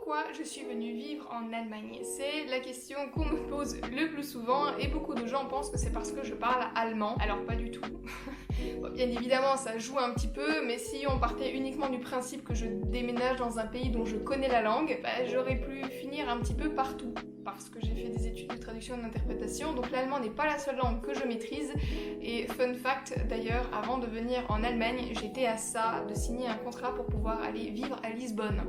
Pourquoi je suis venue vivre en Allemagne? C'est la question qu'on me pose le plus souvent et beaucoup de gens pensent que c'est parce que je parle allemand. Alors pas du tout. Bon, bien évidemment ça joue un petit peu, mais si on partait uniquement du principe que je déménage dans un pays dont je connais la langue, j'aurais pu finir un petit peu partout. Parce que j'ai fait des études de traduction et d'interprétation, donc l'allemand n'est pas la seule langue que je maîtrise. Et fun fact d'ailleurs, avant de venir en Allemagne, j'étais à ça de signer un contrat pour pouvoir aller vivre à Lisbonne.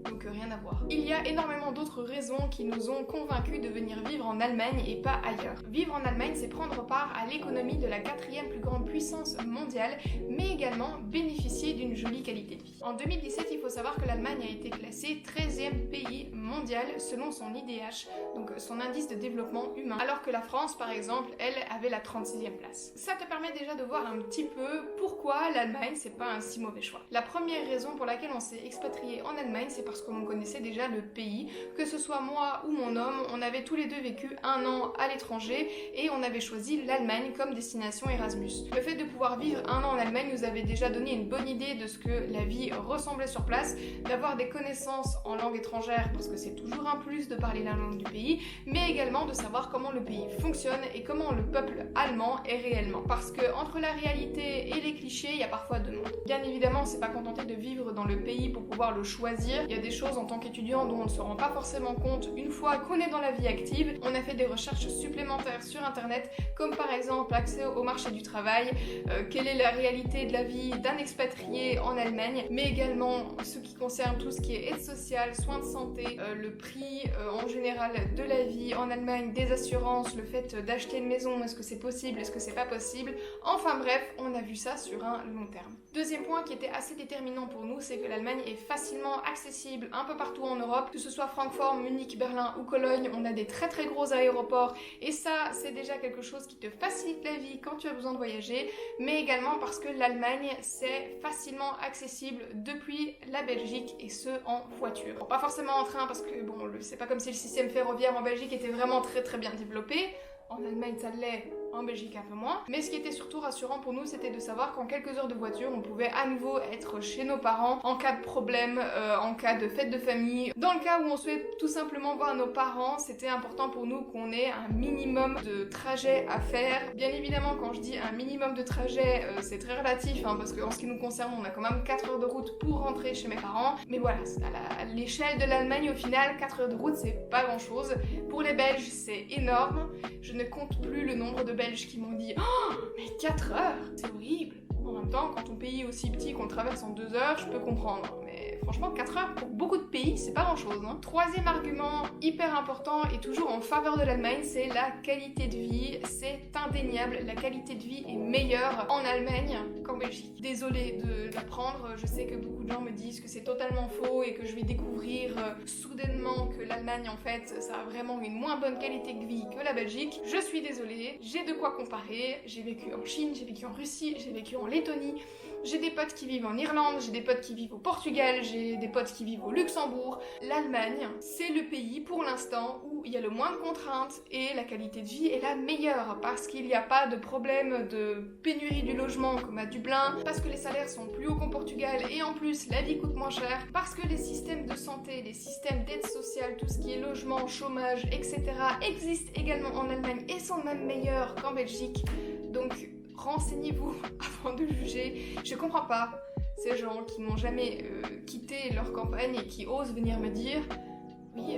Donc rien à voir. Il y a énormément d'autres raisons qui nous ont convaincus de venir vivre en Allemagne et pas ailleurs. Vivre en Allemagne, c'est prendre part à l'économie de la 4e plus grande puissance mondiale, mais également bénéficier d'une jolie qualité de vie. En 2017, il faut savoir que l'Allemagne a été classée 13e pays mondial selon son IDH, donc son indice de développement humain, alors que la France, par exemple, elle avait la 36e place. Ça te permet déjà de voir un petit peu pourquoi l'Allemagne, c'est pas un si mauvais choix. La première raison pour laquelle on s'est expatrié en Allemagne, c'est parce qu'on connaissait déjà le pays, que ce soit moi ou mon homme, on avait tous les deux vécu 1 an à l'étranger et on avait choisi l'Allemagne comme destination Erasmus. Le fait de pouvoir vivre 1 an en Allemagne nous avait déjà donné une bonne idée de ce que la vie ressemblait sur place, d'avoir des connaissances en langue étrangère parce que c'est toujours un plus de parler la langue du pays, mais également de savoir comment le pays fonctionne et comment le peuple allemand est réellement. Parce que entre la réalité et les clichés, il y a parfois deux mondes. Bien évidemment, on s'est pas contenté de vivre dans le pays pour pouvoir le choisir. Il y a des choses en tant qu'étudiant dont on ne se rend pas forcément compte une fois qu'on est dans la vie active. On a fait des recherches supplémentaires sur internet, comme par exemple l'accès au marché du travail, quelle est la réalité de la vie d'un expatrié en Allemagne, mais également ce qui concerne tout ce qui est aide sociale, soins de santé, le prix en général de la vie en Allemagne, des assurances, le fait d'acheter une maison, est-ce que c'est possible, est-ce que c'est pas possible. Enfin bref, on a vu ça sur un long terme. Deuxième point qui était assez déterminant pour nous, c'est que l'Allemagne est facilement accessible un peu partout en Europe, que ce soit Francfort, Munich, Berlin ou Cologne, on a des très gros aéroports et ça c'est déjà quelque chose qui te facilite la vie quand tu as besoin de voyager, mais également parce que l'Allemagne c'est facilement accessible depuis la Belgique et ce en voiture. Bon, pas forcément en train parce que bon, c'est pas comme si le système ferroviaire en Belgique était vraiment très bien développé. En Allemagne ça l'est, en Belgique un peu moins. Mais ce qui était surtout rassurant pour nous, c'était de savoir qu'en quelques heures de voiture, on pouvait à nouveau être chez nos parents en cas de problème, en cas de fête de famille. Dans le cas où on souhaite tout simplement voir nos parents, c'était important pour nous qu'on ait un minimum de trajet à faire. Bien évidemment, quand je dis un minimum de trajet, c'est très relatif, hein, parce qu'en ce qui nous concerne, on a quand même 4 heures de route pour rentrer chez mes parents. Mais voilà, à l'échelle de l'Allemagne, au final, 4 heures de route, c'est pas grand chose. Pour les Belges, c'est énorme. Je ne compte plus le nombre de Belges qui m'ont dit « Oh, mais 4 heures, c'est horrible !» En même temps, quand ton pays est aussi petit qu'on traverse en 2 heures, je peux comprendre. Mais franchement, 4 heures pour beaucoup de pays, c'est pas grand chose. Hein. Troisième argument hyper important et toujours en faveur de l'Allemagne, c'est la qualité de vie. C'est indéniable, la qualité de vie est meilleure en Allemagne qu'en Belgique. Désolée de l'apprendre, je sais que beaucoup de gens me disent que c'est totalement faux et que je vais découvrir soudainement que l'Allemagne, en fait, ça a vraiment une moins bonne qualité de vie que la Belgique. Je suis désolée, j'ai de quoi comparer. J'ai vécu en Chine, j'ai vécu en Russie, j'ai vécu en Lettonie, j'ai des potes qui vivent en Irlande, j'ai des potes qui vivent au Portugal, j'ai des potes qui vivent au Luxembourg. L'Allemagne, c'est le pays pour l'instant où il y a le moins de contraintes et la qualité de vie est la meilleure parce qu'il n'y a pas de problème de pénurie du logement comme à Dublin, parce que les salaires sont plus hauts qu'au Portugal et en plus la vie coûte moins cher, parce que les systèmes de santé, les systèmes d'aide sociale, tout ce qui est logement, chômage, etc. existent également en Allemagne et sont même meilleurs qu'en Belgique. Donc renseignez-vous avant de juger. Je comprends pas ces gens qui n'ont jamais quitté leur campagne et qui osent venir me dire oui,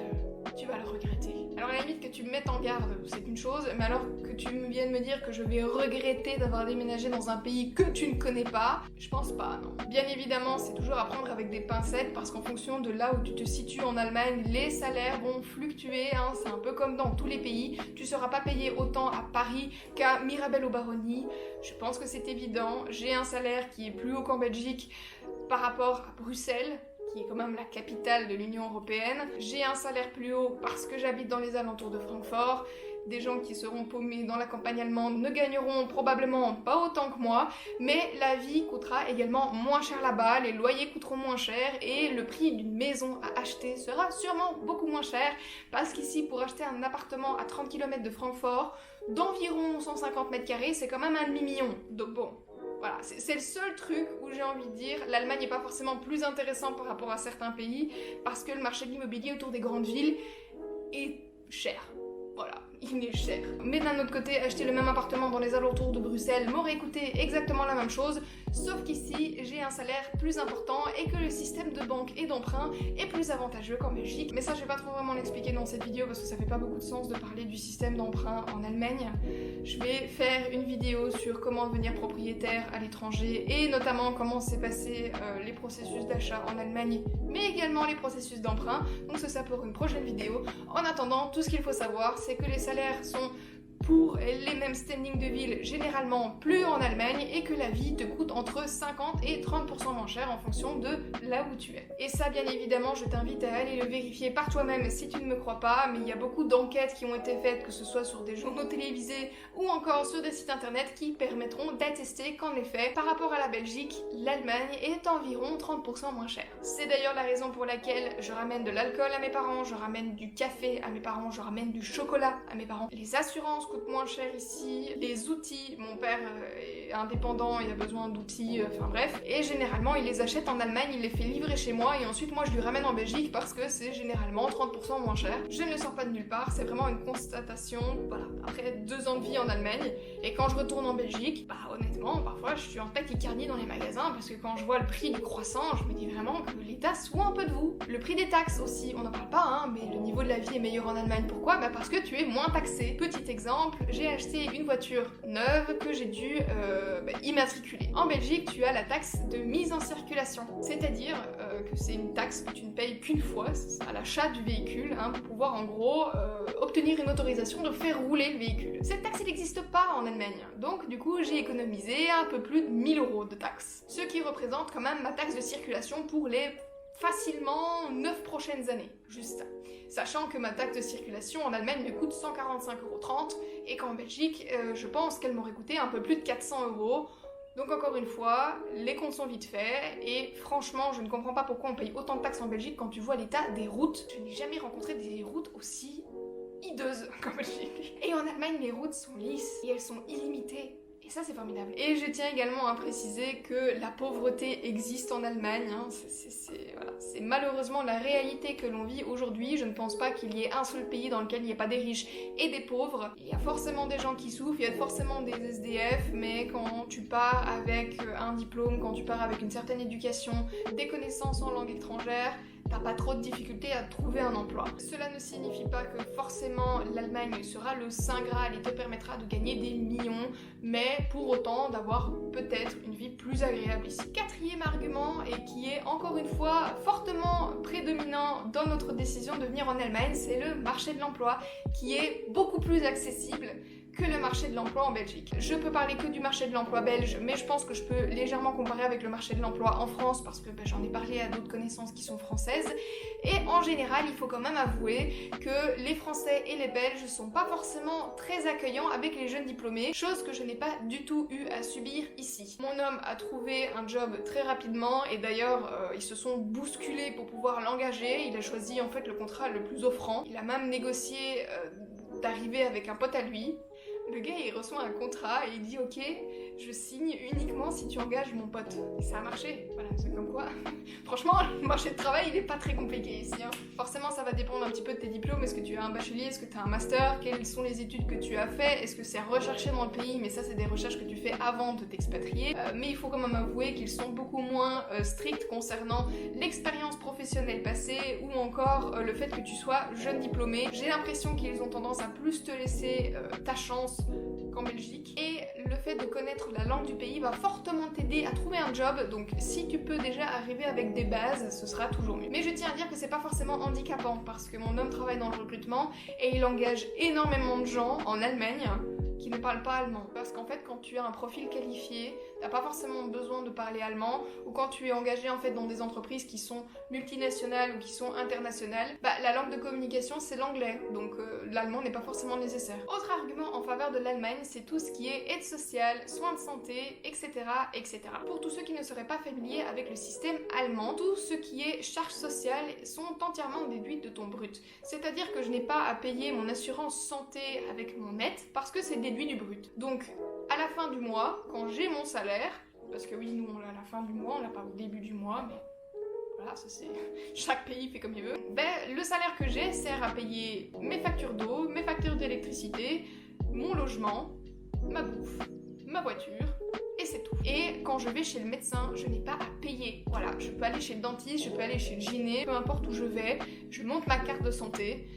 tu vas le regretter. Alors à la limite que tu me mettes en garde, c'est une chose, mais alors que tu viennes me dire que je vais regretter d'avoir déménagé dans un pays que tu ne connais pas, je pense pas, non. Bien évidemment, c'est toujours à prendre avec des pincettes parce qu'en fonction de là où tu te situes en Allemagne, les salaires vont fluctuer, hein, c'est un peu comme dans tous les pays. Tu seras pas payé autant à Paris qu'à Mirabel-aux-Baronnies, je pense que c'est évident. J'ai un salaire qui est plus haut qu'en Belgique par rapport à Bruxelles, qui est quand même la capitale de l'Union Européenne. J'ai un salaire plus haut parce que j'habite dans les alentours de Francfort. Des gens qui seront paumés dans la campagne allemande ne gagneront probablement pas autant que moi, mais la vie coûtera également moins cher là-bas, les loyers coûteront moins cher et le prix d'une maison à acheter sera sûrement beaucoup moins cher parce qu'ici, pour acheter un appartement à 30 km de Francfort, d'environ 150 mètres carrés, c'est quand même un demi-million. Donc bon, Voilà, c'est le seul truc où j'ai envie de dire l'Allemagne n'est pas forcément plus intéressante par rapport à certains pays parce que le marché de l'immobilier autour des grandes villes est cher. Voilà, il est cher. Mais d'un autre côté, acheter le même appartement dans les alentours de Bruxelles m'aurait coûté exactement la même chose, sauf qu'ici, j'ai un salaire plus important et que le système de banque et d'emprunt est plus avantageux qu'en Belgique. Mais ça, je vais pas trop vraiment l'expliquer dans cette vidéo parce que ça fait pas beaucoup de sens de parler du système d'emprunt en Allemagne. Je vais faire une vidéo sur comment devenir propriétaire à l'étranger et notamment comment s'est passé les processus d'achat en Allemagne, mais également les processus d'emprunt. Donc ça pour une prochaine vidéo. En attendant, tout ce qu'il faut savoir, c'est que les salaires sont pour les mêmes standings de ville généralement plus en Allemagne et que la vie te coûte entre 50 et 30% moins cher en fonction de là où tu es. Et ça, bien évidemment, je t'invite à aller le vérifier par toi-même si tu ne me crois pas, mais il y a beaucoup d'enquêtes qui ont été faites, que ce soit sur des journaux télévisés ou encore sur des sites internet qui permettront d'attester qu'en effet, par rapport à la Belgique, l'Allemagne est environ 30% moins cher. C'est d'ailleurs la raison pour laquelle je ramène de l'alcool à mes parents, je ramène du café à mes parents, je ramène du chocolat à mes parents. Les assurances coûtent moins cher ici, les outils, mon père est indépendant, il a besoin d'outils, enfin bref, et généralement il les achète en Allemagne, il les fait livrer chez moi et ensuite moi je lui ramène en Belgique parce que c'est généralement 30% moins cher. Je ne le sors pas de nulle part, c'est vraiment une constatation, voilà, après 2 ans de vie en Allemagne, et quand je retourne en Belgique, bah honnêtement, parfois je suis en tachycardie dans les magasins parce que quand je vois le prix du croissant, je me dis vraiment que l'État se fout un peu de vous. Le prix des taxes aussi, on n'en parle pas, hein, mais le niveau de la vie est meilleur en Allemagne. Pourquoi? Bah parce que tu es moins taxé. Petit exemple, j'ai acheté une voiture neuve que j'ai dû immatriculer. En Belgique, tu as la taxe de mise en circulation, c'est-à-dire que c'est une taxe que tu ne payes qu'une fois à l'achat du véhicule, hein, pour pouvoir en gros obtenir une autorisation de faire rouler le véhicule. Cette taxe, elle n'existe pas en Allemagne, donc du coup j'ai économisé un peu plus de 1000 € de taxes, ce qui représente quand même ma taxe de circulation pour les facilement 9 prochaines années, juste ça. Sachant que ma taxe de circulation en Allemagne me coûte 145,30 € et qu'en Belgique, je pense qu'elle m'aurait coûté un peu plus de 400 €. Donc encore une fois, les comptes sont vite faits et franchement, je ne comprends pas pourquoi on paye autant de taxes en Belgique quand tu vois l'état des routes. Je n'ai jamais rencontré des routes aussi hideuses qu'en Belgique. Et en Allemagne, les routes sont lisses et elles sont illimitées. Et ça, c'est formidable. Et je tiens également à préciser que la pauvreté existe en Allemagne. Hein. C'est malheureusement la réalité que l'on vit aujourd'hui. Je ne pense pas qu'il y ait un seul pays dans lequel il n'y ait pas des riches et des pauvres. Il y a forcément des gens qui souffrent, il y a forcément des SDF, mais quand tu pars avec un diplôme, quand tu pars avec une certaine éducation, des connaissances en langue étrangère, t'as pas trop de difficultés à trouver un emploi. Cela ne signifie pas que forcément l'Allemagne sera le saint graal et te permettra de gagner des millions, mais pour autant d'avoir peut-être une vie plus agréable ici. Quatrième argument, et qui est encore une fois fortement prédominant dans notre décision de venir en Allemagne, c'est le marché de l'emploi qui est beaucoup plus accessible que le marché de l'emploi en Belgique. Je peux parler que du marché de l'emploi belge, mais je pense que je peux légèrement comparer avec le marché de l'emploi en France parce que j'en ai parlé à d'autres connaissances qui sont françaises. Et en général, il faut quand même avouer que les Français et les Belges sont pas forcément très accueillants avec les jeunes diplômés, chose que je n'ai pas du tout eu à subir ici. Mon homme a trouvé un job très rapidement et d'ailleurs, ils se sont bousculés pour pouvoir l'engager. Il a choisi en fait le contrat le plus offrant. Il a même négocié d'arriver avec un pote à lui. Le gars il reçoit un contrat et il dit ok, je signe uniquement si tu engages mon pote. Et ça a marché, voilà, c'est comme quoi. Franchement, le marché de travail il est pas très compliqué ici. Hein. Forcément ça va dépendre un petit peu de tes diplômes, est-ce que tu as un bachelier, est-ce que tu as un master, quelles sont les études que tu as fait, est-ce que c'est recherché dans le pays, mais ça c'est des recherches que tu fais avant de t'expatrier. Mais il faut quand même avouer qu'ils sont beaucoup moins stricts concernant l'expérience professionnelle passée ou encore le fait que tu sois jeune diplômé. J'ai l'impression qu'ils ont tendance à plus te laisser ta chance qu'en Belgique et le fait de connaître la langue du pays va fortement t'aider à trouver un job, donc si tu peux déjà arriver avec des bases, ce sera toujours mieux. Mais je tiens à dire que c'est pas forcément handicapant parce que mon homme travaille dans le recrutement et il engage énormément de gens en Allemagne qui ne parlent pas allemand. Parce qu'en fait, quand tu as un profil qualifié, t'as pas forcément besoin de parler allemand, ou quand tu es engagé en fait dans des entreprises qui sont multinationales ou qui sont internationales, bah la langue de communication c'est l'anglais, donc l'allemand n'est pas forcément nécessaire. Autre argument en faveur de l'Allemagne, c'est tout ce qui est aide sociale, soins de santé, etc., etc. Pour tous ceux qui ne seraient pas familiers avec le système allemand, tout ce qui est charges sociales sont entièrement déduites de ton brut. C'est-à-dire que je n'ai pas à payer mon assurance santé avec mon net, parce que c'est déduit du brut. Donc, à la fin du mois, quand j'ai mon salaire, parce que oui, nous on l'a à la fin du mois, on l'a pas au début du mois, mais voilà, ça c'est... chaque pays fait comme il veut. Le salaire que j'ai sert à payer mes factures d'eau, mes factures d'électricité, mon logement, ma bouffe, ma voiture, et c'est tout. Et quand je vais chez le médecin, je n'ai pas à payer. Voilà, je peux aller chez le dentiste, je peux aller chez le gyné, peu importe où je vais, je monte ma carte de santé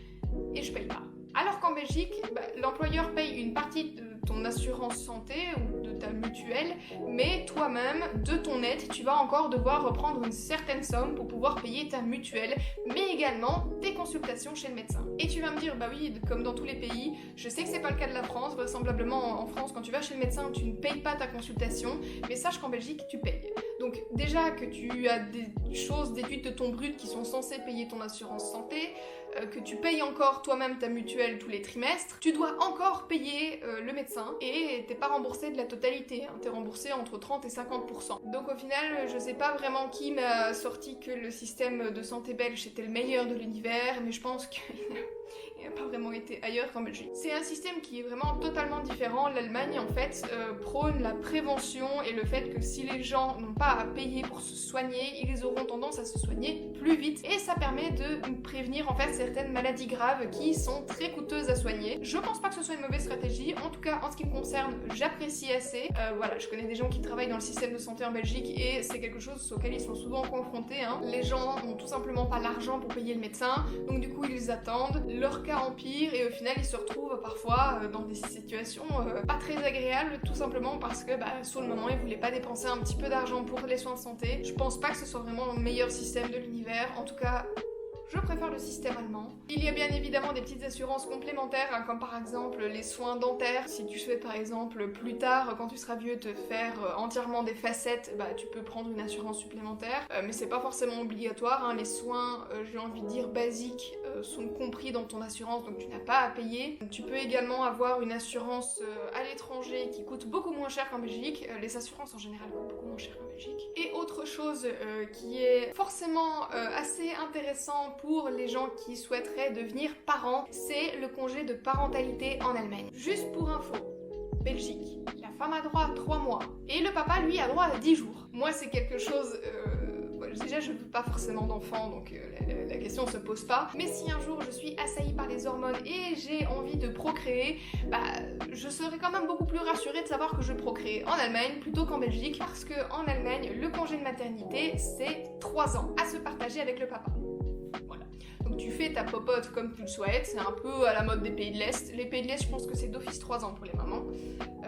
et je paye pas. Alors qu'en Belgique, l'employeur paye une partie de ton assurance santé ou de ta mutuelle, mais toi-même, de ton aide, tu vas encore devoir reprendre une certaine somme pour pouvoir payer ta mutuelle, mais également tes consultations chez le médecin. Et tu vas me dire, bah oui, comme dans tous les pays, je sais que c'est pas le cas de la France, vraisemblablement en France, quand tu vas chez le médecin, tu ne payes pas ta consultation, mais sache qu'en Belgique, tu payes. Donc déjà que tu as des choses déduites de ton brut qui sont censées payer ton assurance santé, que tu payes encore toi-même ta mutuelle tous les trimestres, tu dois encore payer le médecin et t'es pas remboursé de la totalité, hein, t'es remboursé entre 30 et 50%. Donc au final, je sais pas vraiment qui m'a sorti que le système de santé belge était le meilleur de l'univers, mais je pense qu'il n'a pas vraiment été ailleurs qu'en Belgique. C'est un système qui est vraiment totalement différent. L'Allemagne en fait prône la prévention et le fait que si les gens n'ont pas à payer pour se soigner, ils auront tendance à se soigner plus vite et ça permet de prévenir en fait certaines maladies graves qui sont très coûteuses à soigner. Je pense pas que ce soit une mauvaise stratégie, en tout cas en ce qui me concerne, j'apprécie assez. Voilà, je connais des gens qui travaillent dans le système de santé en Belgique et c'est quelque chose auquel ils sont souvent confrontés, hein. Les gens n'ont tout simplement pas l'argent pour payer le médecin, donc du coup ils attendent, leur cas empire et au final ils se retrouvent parfois dans des situations pas très agréables, tout simplement parce que sur le moment ils voulaient pas dépenser un petit peu d'argent pour les soins de santé. Je pense pas que ce soit vraiment le meilleur système de l'univers, en tout cas je préfère le système allemand. Il y a bien évidemment des petites assurances complémentaires, hein, comme par exemple les soins dentaires. Si tu souhaites par exemple plus tard, quand tu seras vieux, te faire entièrement des facettes, tu peux prendre une assurance supplémentaire. Mais c'est pas forcément obligatoire, hein. Les soins, j'ai envie de dire basiques, sont compris dans ton assurance, donc tu n'as pas à payer. Tu peux également avoir une assurance à l'étranger qui coûte beaucoup moins cher qu'en Belgique. Les assurances en général coûtent beaucoup moins cher qu'en Belgique. Et autre chose qui est forcément assez intéressant pour les gens qui souhaiteraient devenir parents, c'est le congé de parentalité en Allemagne. Juste pour info, Belgique, la femme a droit à 3 mois et le papa lui a droit à 10 jours. Moi c'est quelque chose... déjà je veux pas forcément d'enfants donc la question se pose pas, mais si un jour je suis assaillie par les hormones et j'ai envie de procréer, je serais quand même beaucoup plus rassurée de savoir que je procrée en Allemagne plutôt qu'en Belgique, parce que en Allemagne le congé de maternité c'est 3 ans à se partager avec le papa. Donc tu fais ta popote comme tu le souhaites, c'est un peu à la mode des pays de l'Est. Les pays de l'Est, je pense que c'est d'office 3 ans pour les mamans.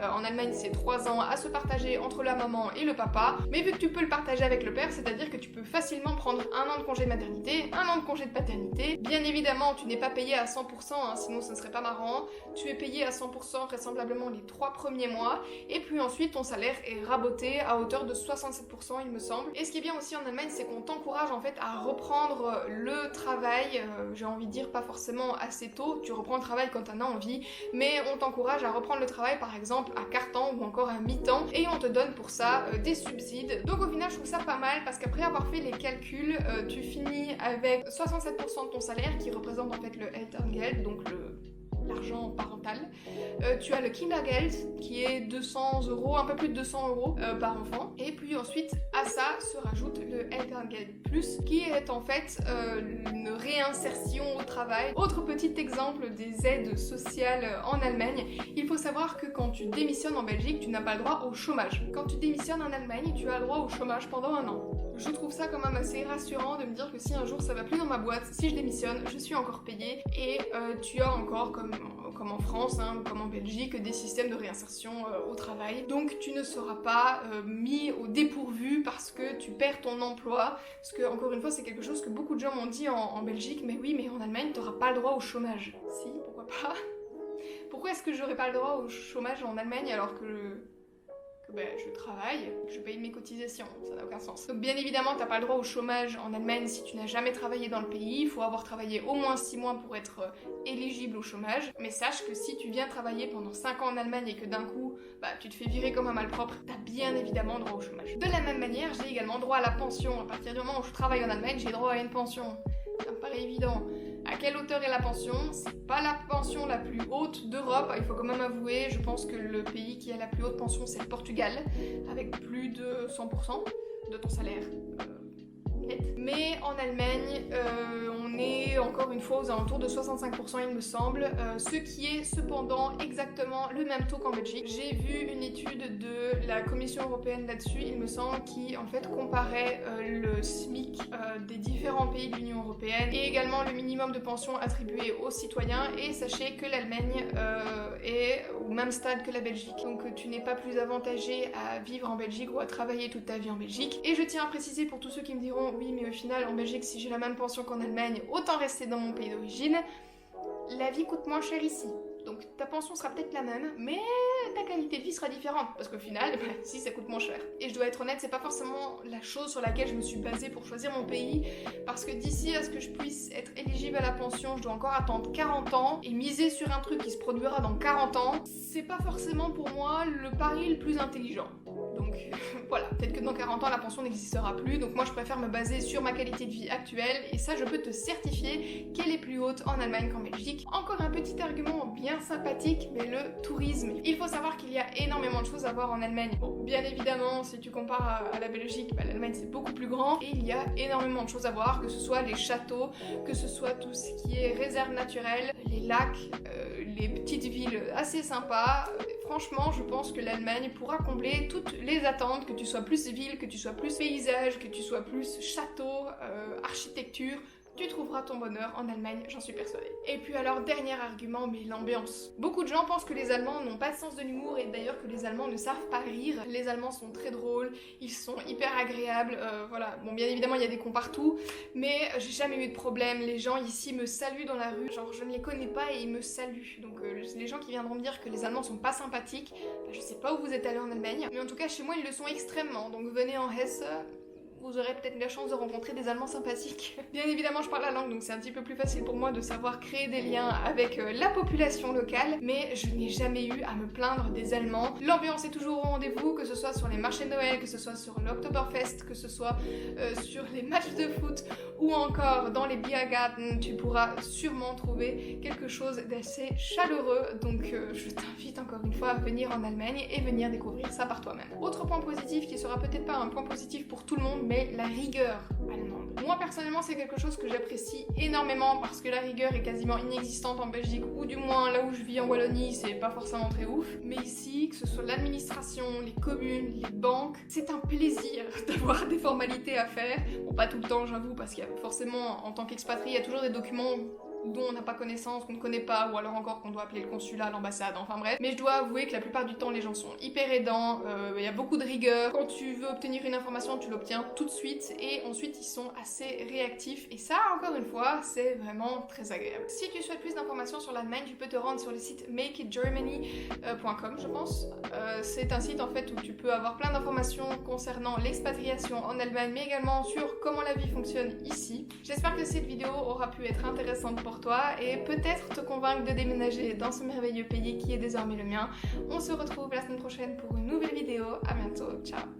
En Allemagne, c'est 3 ans à se partager entre la maman et le papa. Mais vu que tu peux le partager avec le père, c'est-à-dire que tu peux facilement prendre 1 an de congé de maternité, 1 an de congé de paternité. Bien évidemment, tu n'es pas payé à 100%, hein, sinon ce ne serait pas marrant. Tu es payé à 100% vraisemblablement les 3 premiers mois. Et puis ensuite, ton salaire est raboté à hauteur de 67%, il me semble. Et ce qui est bien aussi en Allemagne, c'est qu'on t'encourage en fait à reprendre le travail, j'ai envie de dire pas forcément assez tôt, tu reprends le travail quand t'en as envie, mais on t'encourage à reprendre le travail par exemple à quart-temps ou encore à mi-temps, et on te donne pour ça des subsides. Donc au final je trouve ça pas mal, parce qu'après avoir fait les calculs, tu finis avec 67% de ton salaire qui représente en fait le Elterngeld, donc l'argent parental. Tu as le Kindergeld qui est 200 €, un peu plus de 200 € par enfant. Et puis ensuite à ça se rajoute le Elterngeld Plus qui est en fait une réinsertion au travail. Autre petit exemple des aides sociales en Allemagne, il faut savoir que quand tu démissionnes en Belgique, tu n'as pas le droit au chômage. Quand tu démissionnes en Allemagne, tu as le droit au chômage pendant 1 an. Je trouve ça quand même assez rassurant de me dire que si un jour ça va plus dans ma boîte, si je démissionne, je suis encore payée et tu as encore comme en France, hein, comme en Belgique, des systèmes de réinsertion au travail. Donc tu ne seras pas mis au dépourvu parce que tu perds ton emploi. Parce que encore une fois, c'est quelque chose que beaucoup de gens m'ont dit en Belgique, mais oui, mais en Allemagne, tu n'auras pas le droit au chômage. Si, pourquoi pas? Pourquoi est-ce que j'aurais pas le droit au chômage en Allemagne alors que je travaille, je paye mes cotisations, ça n'a aucun sens. Donc bien évidemment, t'as pas le droit au chômage en Allemagne si tu n'as jamais travaillé dans le pays, il faut avoir travaillé au moins 6 mois pour être éligible au chômage. Mais sache que si tu viens travailler pendant 5 ans en Allemagne et que d'un coup, tu te fais virer comme un malpropre, t'as bien évidemment droit au chômage. De la même manière, j'ai également droit à la pension. À partir du moment où je travaille en Allemagne, j'ai droit à une pension. Ça me paraît évident. À quelle hauteur est la pension? C'est pas la pension la plus haute d'Europe, il faut quand même avouer, je pense que le pays qui a la plus haute pension c'est le Portugal, avec plus de 100% de ton salaire net. Mais en Allemagne, on est encore une fois aux alentours de 65% il me semble, ce qui est cependant exactement le même taux qu'en Belgique. J'ai vu une étude de la Commission européenne là-dessus, il me semble, qui en fait comparait le SMIC des différents pays de l'Union européenne et également le minimum de pension attribué aux citoyens, et sachez que l'Allemagne est au même stade que la Belgique. Donc tu n'es pas plus avantagé à vivre en Belgique ou à travailler toute ta vie en Belgique. Et je tiens à préciser pour tous ceux qui me diront oui mais au final en Belgique si j'ai la même pension qu'en Allemagne autant rester dans mon pays d'origine, la vie coûte moins cher ici. Donc ta pension sera peut-être la même, mais ta qualité de vie sera différente, parce qu'au final, si ça coûte moins cher. Et je dois être honnête, c'est pas forcément la chose sur laquelle je me suis basée pour choisir mon pays, parce que d'ici à ce que je puisse être éligible à la pension, je dois encore attendre 40 ans, et miser sur un truc qui se produira dans 40 ans, c'est pas forcément pour moi le pari le plus intelligent. Donc voilà, peut-être que dans 40 ans la pension n'existera plus, donc moi je préfère me baser sur ma qualité de vie actuelle, et ça je peux te certifier qu'elle est plus haute en Allemagne qu'en Belgique. Encore un petit argument bien sympathique, mais le tourisme. Il faut savoir qu'il y a énormément de choses à voir en Allemagne. Bon, bien évidemment, si tu compares à la Belgique, l'Allemagne c'est beaucoup plus grand, et il y a énormément de choses à voir, que ce soit les châteaux, que ce soit tout ce qui est réserve naturelle, les lacs, les petites villes assez sympas. Franchement, je pense que l'Allemagne pourra combler toutes les attentes, que tu sois plus ville, que tu sois plus paysage, que tu sois plus château, architecture. Tu trouveras ton bonheur en Allemagne, j'en suis persuadée. Et puis alors, dernier argument, mais l'ambiance. Beaucoup de gens pensent que les Allemands n'ont pas de sens de l'humour, et d'ailleurs que les Allemands ne savent pas rire. Les Allemands sont très drôles, ils sont hyper agréables, voilà. Bon, bien évidemment, il y a des cons partout, mais j'ai jamais eu de problème. Les gens ici me saluent dans la rue, genre je ne les connais pas et ils me saluent. Donc les gens qui viendront me dire que les Allemands sont pas sympathiques, je sais pas où vous êtes allés en Allemagne, mais en tout cas chez moi ils le sont extrêmement. Donc venez en Hesse, vous aurez peut-être la chance de rencontrer des Allemands sympathiques. Bien évidemment, je parle la langue, donc c'est un petit peu plus facile pour moi de savoir créer des liens avec la population locale, mais je n'ai jamais eu à me plaindre des Allemands. L'ambiance est toujours au rendez-vous, que ce soit sur les marchés de Noël, que ce soit sur l'Oktoberfest, que ce soit sur les matchs de foot, ou encore dans les Biergarten, tu pourras sûrement trouver quelque chose d'assez chaleureux, donc je t'invite encore une fois à venir en Allemagne et venir découvrir ça par toi-même. Autre point positif qui sera peut-être pas un point positif pour tout le monde, mais la rigueur allemande. Moi personnellement c'est quelque chose que j'apprécie énormément parce que la rigueur est quasiment inexistante en Belgique, ou du moins là où je vis en Wallonie c'est pas forcément très ouf, mais ici que ce soit l'administration, les communes, les banques, c'est un plaisir d'avoir des formalités à faire. Bon, pas tout le temps j'avoue, parce qu'il y a forcément en tant qu'expatrié il y a toujours des documents dont on n'a pas connaissance, qu'on ne connaît pas, ou alors encore qu'on doit appeler le consulat, l'ambassade, enfin bref. Mais je dois avouer que la plupart du temps les gens sont hyper aidants, il y a beaucoup de rigueur. Quand tu veux obtenir une information, tu l'obtiens tout de suite, et ensuite ils sont assez réactifs, et ça encore une fois c'est vraiment très agréable. Si tu souhaites plus d'informations sur l'Allemagne, tu peux te rendre sur le site makeitgermany.com je pense. C'est un site en fait où tu peux avoir plein d'informations concernant l'expatriation en Allemagne, mais également sur comment la vie fonctionne ici. J'espère que cette vidéo aura pu être intéressante pour toi et peut-être te convaincre de déménager dans ce merveilleux pays qui est désormais le mien. On se retrouve la semaine prochaine pour une nouvelle vidéo. À bientôt, ciao.